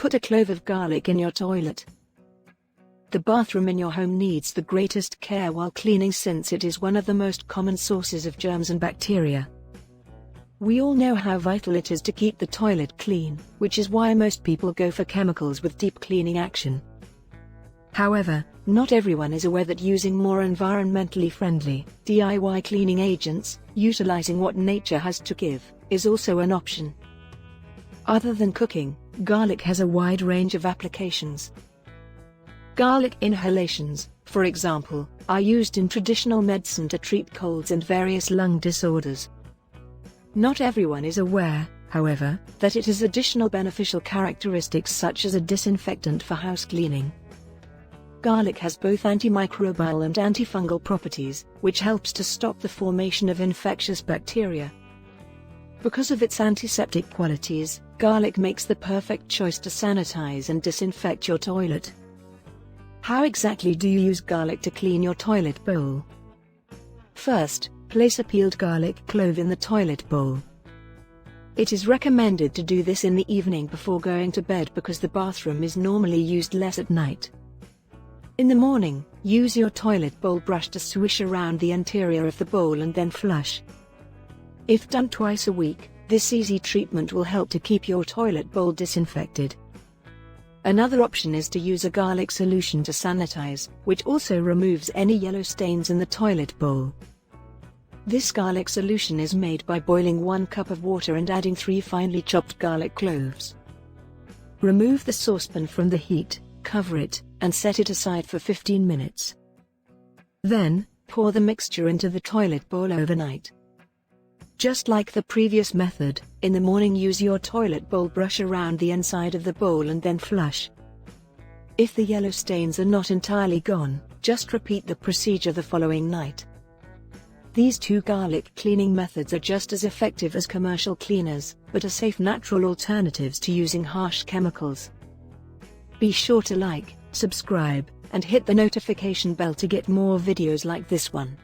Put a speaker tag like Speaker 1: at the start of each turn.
Speaker 1: Put a clove of garlic in your toilet. The bathroom in your home needs the greatest care while cleaning, since it is one of the most common sources of germs and bacteria. We all know how vital it is to keep the toilet clean, which is why most people go for chemicals with deep cleaning action. However, not everyone is aware that using more environmentally friendly, DIY cleaning agents, utilizing what nature has to give, is also an option. Other than cooking, garlic has a wide range of applications. Garlic inhalations, for example, are used in traditional medicine to treat colds and various lung disorders. Not everyone is aware, however, that it has additional beneficial characteristics such as a disinfectant for house cleaning. Garlic has both antimicrobial and antifungal properties, which helps to stop the formation of infectious bacteria. Because of its antiseptic qualities, garlic makes the perfect choice to sanitize and disinfect your toilet. How exactly do you use garlic to clean your toilet bowl? First, place a peeled garlic clove in the toilet bowl. It is recommended to do this in the evening before going to bed because the bathroom is normally used less at night. In the morning, use your toilet bowl brush to swish around the interior of the bowl and then flush. If done twice a week, this easy treatment will help to keep your toilet bowl disinfected. Another option is to use a garlic solution to sanitize, which also removes any yellow stains in the toilet bowl. This garlic solution is made by boiling 1 cup of water and adding 3 finely chopped garlic cloves. Remove the saucepan from the heat, cover it, and set it aside for 15 minutes. Then, pour the mixture into the toilet bowl overnight. Just like the previous method, in the morning use your toilet bowl brush around the inside of the bowl and then flush. If the yellow stains are not entirely gone, just repeat the procedure the following night. These 2 garlic cleaning methods are just as effective as commercial cleaners, but are safe natural alternatives to using harsh chemicals. Be sure to like, subscribe, and hit the notification bell to get more videos like this one.